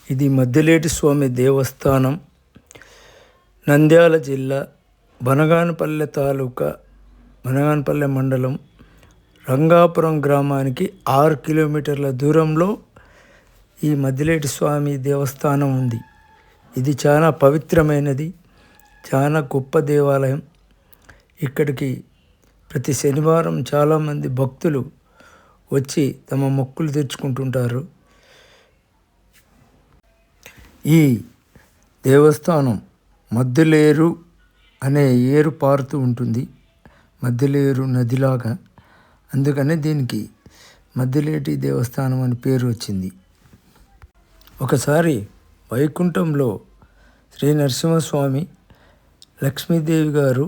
ఇది మద్దిలేటి స్వామి దేవస్థానం, నంద్యాల జిల్లా, బనగానపల్లె తాలూకా, బనగానపల్లె మండలం, రంగాపురం గ్రామానికి 6 కిలోమీటర్ల దూరంలో ఈ మద్దిలేటి స్వామి దేవస్థానం ఉంది. ఇది చాలా పవిత్రమైనది, చాలా గొప్ప దేవాలయం. ఇక్కడికి ప్రతి శనివారం చాలామంది భక్తులు వచ్చి తమ మొక్కులు తీర్చుకుంటుంటారు. ఈ దేవస్థానం మద్దిలేరు అనే ఏరు పారుతూ ఉంటుంది, మద్దిలేరు నదిలాగా. అందుకనే దీనికి మద్దిలేటి దేవస్థానం అని పేరు వచ్చింది. ఒకసారి వైకుంఠంలో శ్రీ నరసింహస్వామి, లక్ష్మీదేవి గారు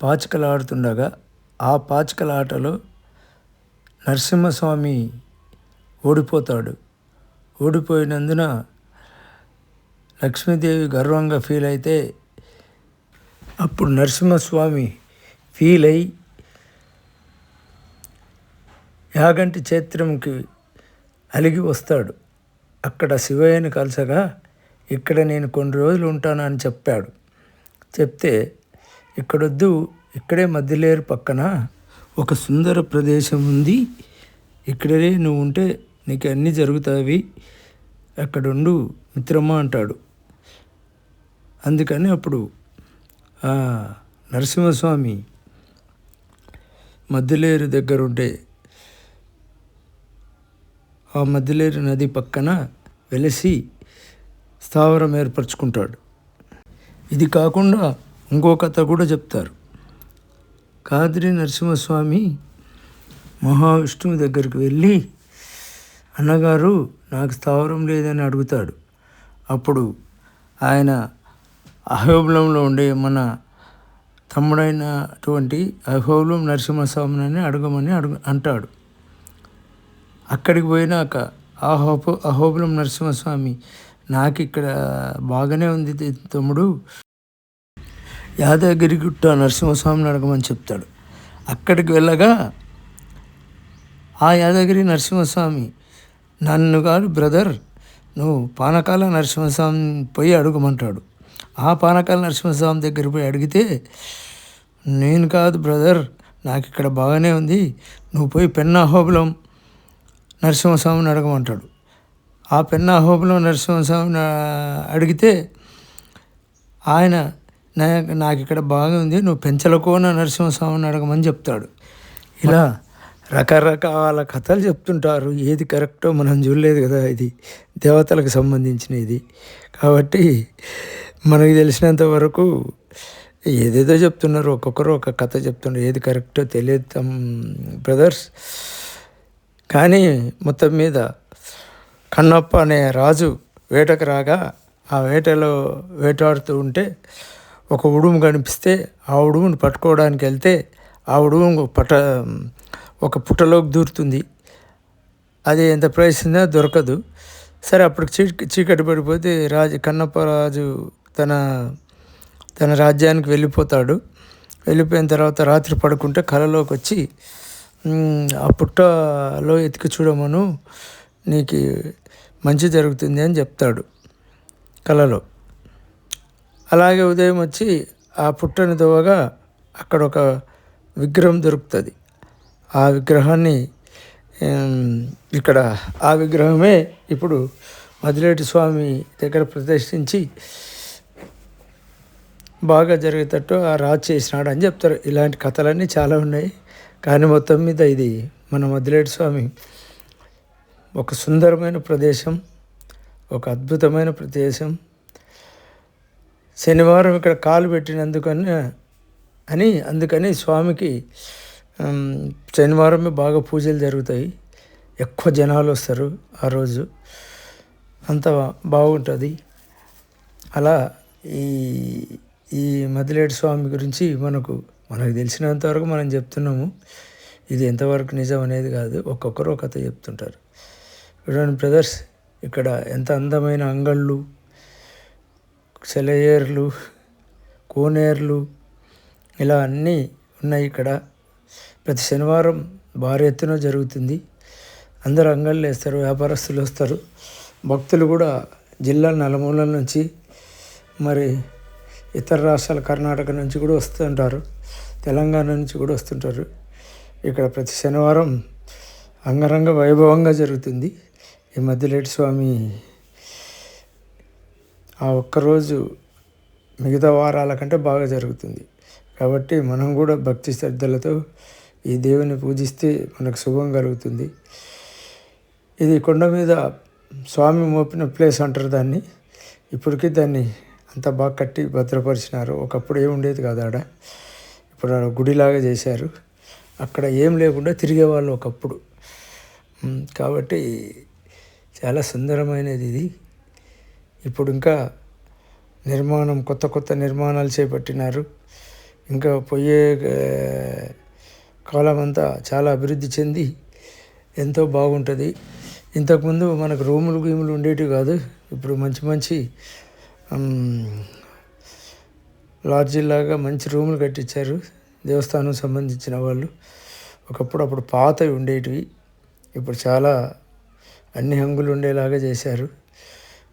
పాచికలాడుతుండగా ఆ పాచికలాటలో నరసింహస్వామి ఓడిపోతాడు. ఓడిపోయినందున లక్ష్మీదేవి గర్వంగా ఫీల్ అయితే అప్పుడు నరసింహస్వామి ఫీల్ అయి యాగంటి క్షేత్రంకి అలిగి వస్తాడు. అక్కడ శివయ్యని కలిసగా ఇక్కడ నేను కొన్ని రోజులు ఉంటానని చెప్పాడు. చెప్తే ఇక్కడొద్దు, ఇక్కడే మద్దిలేరు పక్కన ఒక సుందర ప్రదేశం ఉంది, ఇక్కడే నువ్వు ఉంటే నీకు అన్నీ జరుగుతాయి, అక్కడుండు మిత్రమా అంటాడు. అందుకని అప్పుడు నరసింహస్వామి మద్దిలేరు దగ్గర ఉంటే ఆ మద్దిలేరు నది పక్కన వెలిసి స్థావరం ఏర్పరచుకుంటాడు. ఇది కాకుండా ఇంకో కథ కూడా చెప్తారు. కాద్రి నరసింహస్వామి మహావిష్ణువు దగ్గరికి వెళ్ళి, అన్నగారు నాకు స్థావరం లేదని అడుగుతాడు. అప్పుడు ఆయన అహోబిలంలో ఉండే మన తమ్ముడైనటువంటి అహోబిలం నరసింహస్వామిని అడగమని అంటాడు. అక్కడికి పోయినాక అహోబిలం నరసింహస్వామి, నాకు ఇక్కడ బాగానే ఉంది తమ్ముడు, యాదగిరిగుట్ట నరసింహస్వామిని అడగమని చెప్తాడు. అక్కడికి వెళ్ళగా ఆ యాదగిరి నరసింహస్వామి, నన్ను కాదు బ్రదర్, నువ్వు పానకాల నరసింహస్వామి పోయి అడగమంటాడు. ఆ పానకాల నరసింహస్వామి దగ్గర పోయి అడిగితే, నేను కాదు బ్రదర్, నాకు ఇక్కడ బాగానే ఉంది, నువ్వు పోయి పెన్నాహోబిలం నరసింహస్వామిని అడగమంటాడు. ఆ పెన్నాహోబిలం నరసింహస్వామిని అడిగితే ఆయన, నాకు ఇక్కడ బాగా ఉంది, నువ్వు పెంచలకోన నరసింహస్వామిని అడగమని చెప్తాడు. ఇలా రకరకాల కథలు చెప్తుంటారు. ఏది కరెక్టో మనం చూడలేదు కదా, ఇది దేవతలకు సంబంధించిన ఇది కాబట్టి మనకి తెలిసినంత వరకు ఏదేదో చెప్తున్నారు, ఒక్కొక్కరు ఒక కథ చెప్తున్నారు, ఏది కరెక్టో తెలియదు బ్రదర్స్. కానీ మొత్తం మీద కన్నప్ప అనే రాజు వేటకు రాగా ఆ వేటలో వేటాడుతూ ఉంటే ఒక ఉడుము కనిపిస్తే ఆ ఉడుమును పట్టుకోవడానికి వెళ్తే ఆ ఉడుము ఒక పుట్టలోకి దూరుతుంది. అది ఎంత ప్రయత్నించినా దొరకదు. సరే, అప్పుడు చీకటి పడిపోతే కన్నప్ప రాజు తన రాజ్యానికి వెళ్ళిపోతాడు. వెళ్ళిపోయిన తర్వాత రాత్రి పడుకుంటే కలలోకి వచ్చి, ఆ పుట్టలో ఎతికి చూడమను, నీకు మంచి జరుగుతుంది అని చెప్తాడు కలలో. అలాగే ఉదయం వచ్చి ఆ పుట్టని దోవగా అక్కడ ఒక విగ్రహం దొరుకుతుంది. ఆ విగ్రహాన్ని ఆ విగ్రహమే ఇప్పుడు మద్దిలేటి స్వామి దగ్గర ప్రతిష్ఠించి బాగా జరిగేటట్టు ఆ రాజు చేసినాడు అని చెప్తారు. ఇలాంటి కథలన్నీ చాలా ఉన్నాయి. కానీ మొత్తం మీద ఇది మన మద్దిలేటి స్వామి ఒక సుందరమైన ప్రదేశం, ఒక అద్భుతమైన ప్రదేశం. శనివారం ఇక్కడ కాలు అందుకని స్వామికి శనివారమే బాగా పూజలు జరుగుతాయి, ఎక్కువ జనాలు వస్తారు ఆ రోజు, అంత బాగుంటుంది. అలా ఈ మద్దిలేటి స్వామి గురించి మనకు తెలిసినంతవరకు మనం చెప్తున్నాము. ఇది ఎంతవరకు నిజం అనేది కాదు, ఒక్కొక్కరు ఒక కథ చెప్తుంటారు. చూడండి బ్రదర్స్, ఇక్కడ ఎంత అందమైన అంగళ్ళు, సెలయేర్లు, కోనేర్లు ఇలా అన్నీ ఉన్నాయి. ఇక్కడ ప్రతి శనివారం భారీ ఎత్తున జరుగుతుంది. అందరూ అంగళ్ళు వేస్తారు, వ్యాపారస్తులు వస్తారు, భక్తులు కూడా జిల్లా నలుమూలల నుంచి, మరి ఇతర రాష్ట్రాల కర్ణాటక నుంచి కూడా వస్తుంటారు, తెలంగాణ నుంచి కూడా వస్తుంటారు. ఇక్కడ ప్రతి శనివారం అంగరంగ వైభవంగా జరుగుతుంది. ఈ మద్దిలేటి స్వామి ఆ ఒక్కరోజు మిగతా వారాల కంటే బాగా జరుగుతుంది. కాబట్టి మనం కూడా భక్తి శ్రద్ధలతో ఈ దేవుని పూజిస్తే మనకు శుభం కలుగుతుంది. ఇది కొండ మీద స్వామి మోపిన ప్లేస్ అంటారు దాన్ని. ఇప్పటికీ దాన్ని అంత బాగా కట్టి భద్రపరిచినారు. ఒకప్పుడు ఏం ఉండేది కాదు ఆడ. ఇప్పుడు ఆడ గుడిలాగా చేశారు. అక్కడ ఏం లేకుండా తిరిగేవాళ్ళు ఒకప్పుడు. కాబట్టి చాలా సుందరమైనది ఇది. ఇప్పుడు ఇంకా నిర్మాణం, కొత్త కొత్త నిర్మాణాలు చేపట్టినారు. ఇంకా పోయే కాలం అంతా చాలా అభివృద్ధి చెంది ఎంతో బాగుంటుంది. ఇంతకుముందు మనకు రూములు గీములు ఉండేటివి కాదు. ఇప్పుడు మంచి మంచి లాడ్జిలాగా మంచి రూములు కట్టించారు దేవస్థానం సంబంధించిన వాళ్ళు. అప్పుడు పాతవి ఉండేటివి, ఇప్పుడు చాలా అన్ని హంగులు ఉండేలాగా చేశారు.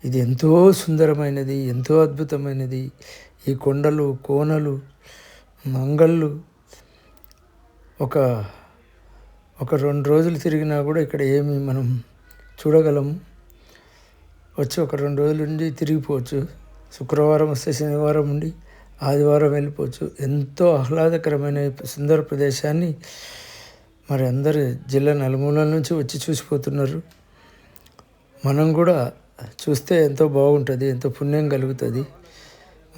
ఇది ఎంతో సుందరమైనది, ఎంతో అద్భుతమైనది. ఈ కొండలు, కోనలు, మంగళ్ళు ఒక 2 రోజులు తిరిగినా కూడా ఇక్కడ ఏమి మనం చూడగలము. వచ్చి ఒక 2 రోజులు ఉండి తిరిగిపోవచ్చు. శుక్రవారం వస్తే శనివారం ఉండి ఆదివారం వెళ్ళిపోవచ్చు. ఎంతో ఆహ్లాదకరమైన సుందర ప్రదేశాన్ని మరి అందరు జిల్లా నలుమూలల నుంచి వచ్చి చూసిపోతున్నారు. మనం కూడా చూస్తే ఎంతో బాగుంటుంది, ఎంతో పుణ్యం కలుగుతుంది.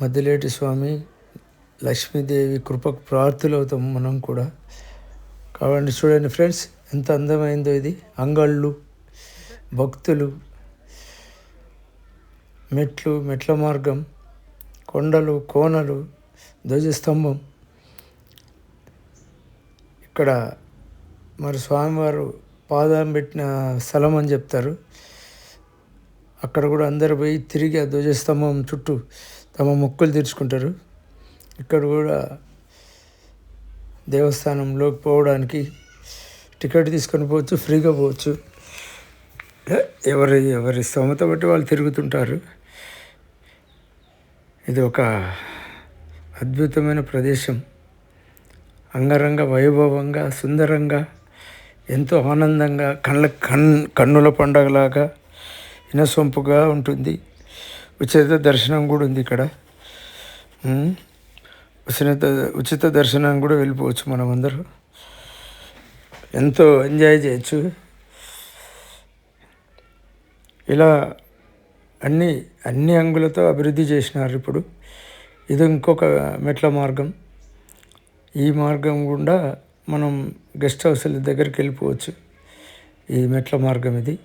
మద్దిలేటి స్వామి, లక్ష్మీదేవి కృపకు ప్రార్థులవుతాము మనం కూడా. కాబట్టి చూడండి ఫ్రెండ్స్, ఎంత అందమైందో ఇది. అంగళ్ళు, భక్తులు, మెట్ల మార్గం, కొండలు, కోనలు, ధ్వజస్తంభం. ఇక్కడ మరి స్వామివారు పాదం పెట్టిన స్థలం అని చెప్తారు. అక్కడ కూడా అందరు పోయి తిరిగి ఆ ధ్వజస్తంభం చుట్టూ తమ మొక్కులు తీర్చుకుంటారు. ఇక్కడ కూడా దేవస్థానంలోకి పోవడానికి టికెట్ తీసుకొని పోవచ్చు, ఫ్రీగా పోవచ్చు. ఎవరి స్తోమత బట్టి వాళ్ళు తిరుగుతుంటారు. ఇది ఒక అద్భుతమైన ప్రదేశం. అంగరంగ వైభవంగా, సుందరంగా, ఎంతో ఆనందంగా, కన్నుల పండగలాగా, ఇనసొంపుగా ఉంటుంది. ఉచిత దర్శనం కూడా ఉంది ఇక్కడ. ఉచిత దర్శనం కూడా వెళ్ళిపోవచ్చు. మనం అందరూ ఎంతో ఎంజాయ్ చేయొచ్చు. ఇలా అన్ని అంగులతో అభివృద్ధి చేసినారు ఇప్పుడు. ఇది ఇంకొక మెట్ల మార్గం. ఈ మార్గం గుండా మనం గెస్ట్ హౌస్ల దగ్గరికి వెళ్ళిపోవచ్చు. ఈ మెట్ల మార్గం ఇది.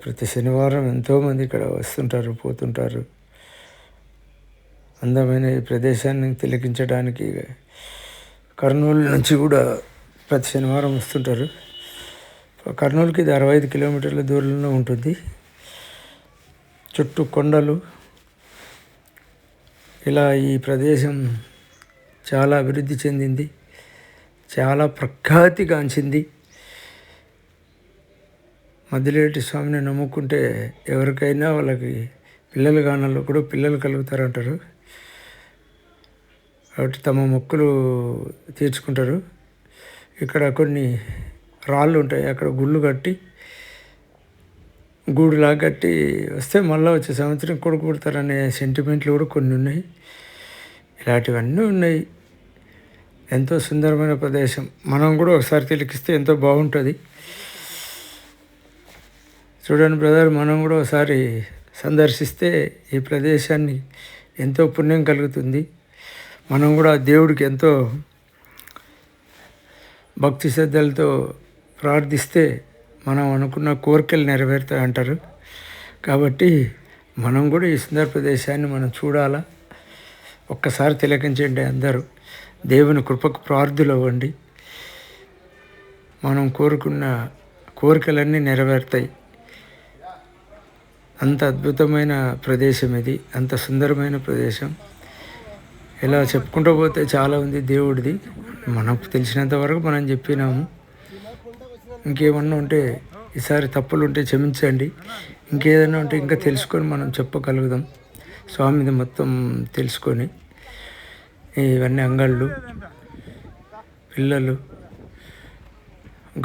ప్రతి శనివారం ఎంతోమంది ఇక్కడ వస్తుంటారు, పోతుంటారు. అందమైన ఈ ప్రదేశాన్ని తిలకించడానికి కర్నూలు నుంచి కూడా ప్రతి శనివారం వస్తుంటారు. కర్నూలుకి ఇది 65 కిలోమీటర్ల దూరంలో ఉంటుంది. చుట్టూ కొండలు. ఇలా ఈ ప్రదేశం చాలా అభివృద్ధి చెందింది, చాలా ప్రఖ్యాతిగాంచింది. మద్దిలేటి స్వామిని నమ్ముకుంటే ఎవరికైనా వాళ్ళకి పిల్లలు కానల్లో కూడా పిల్లలు కలుగుతారంటారు. కాబట్టి తమ మొక్కులు తీర్చుకుంటారు. ఇక్కడ కొన్ని రాళ్ళు ఉంటాయి, అక్కడ గుళ్ళు కట్టి గూడులాగా కట్టి వస్తే మళ్ళీ వచ్చే సంవత్సరం కొడుకు పుడతారనే సెంటిమెంట్లు కూడా కొన్ని ఉన్నాయి. ఇలాంటివన్నీ ఉన్నాయి. ఎంతో సుందరమైన ప్రదేశం. మనం కూడా ఒకసారి తిలకిస్తే ఎంతో బాగుంటుంది. చూడండి బ్రదర్, మనం కూడా ఒకసారి సందర్శిస్తే ఈ ప్రదేశాన్ని ఎంతో పుణ్యం కలుగుతుంది. మనం కూడా దేవుడికి ఎంతో భక్తి శ్రద్ధలతో ప్రార్థిస్తే మనం అనుకున్న కోరికలు నెరవేరుతాయి అంటారు. కాబట్టి మనం కూడా ఈ సుందర ప్రదేశాన్ని మనం చూడాలా. ఒక్కసారి తిలకించండి అందరూ. దేవుని కృపకు ప్రార్థులు అవ్వండి. మనం కోరుకున్న కోరికలన్నీ నెరవేరుతాయి. అంత అద్భుతమైన ప్రదేశం ఇది, అంత సుందరమైన ప్రదేశం. ఇలా చెప్పుకుంటూ పోతే చాలా ఉంది దేవుడిది. మనకు తెలిసినంత వరకు మనం చెప్పినాము. ఇంకేమన్నా ఉంటే ఈసారి తప్పులు ఉంటే క్షమించండి. ఇంకేదైనా ఉంటే ఇంకా తెలుసుకొని మనం చెప్పగలుగుదాం. స్వామిది మొత్తం తెలుసుకొని ఇవన్నీ అంగళ్ళు, పిల్లలు,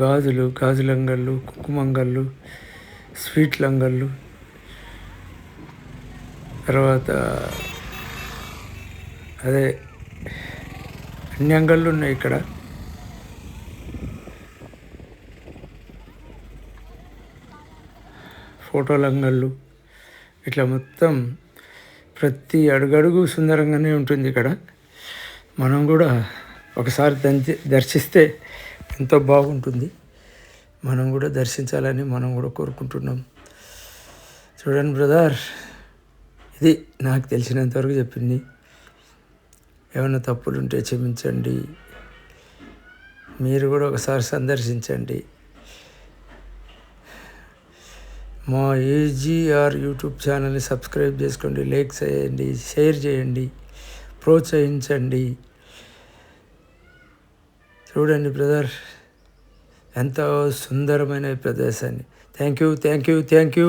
గాజుల అంగళ్ళు, కుంకుమ అంగళ్ళు, స్వీట్ల అంగళ్ళు, తర్వాత అదే అన్ని అంగళ్ళు ఉన్నాయి ఇక్కడ. ఫోటోల అంగళ్ళు, ఇట్లా మొత్తం ప్రతి అడుగడుగు సుందరంగానే ఉంటుంది ఇక్కడ. మనం కూడా ఒకసారి దర్శిస్తే ఎంతో బాగుంటుంది. మనం కూడా దర్శించాలని మనం కూడా కోరుకుంటున్నాం. చూడండి బ్రదర్, ఇది నాకు తెలిసినంతవరకు చెప్పింది. ఏమైనా తప్పులు ఉంటే క్షమించండి. మీరు కూడా ఒకసారి సందర్శించండి. మా ఏజీఆర్ యూట్యూబ్ ఛానల్ని సబ్స్క్రైబ్ చేసుకోండి, లైక్ చేయండి, షేర్ చేయండి, ప్రోత్సహించండి. చూడండి బ్రదర్, ఎంతో సుందరమైన ప్రదేశాన్ని. Thank you.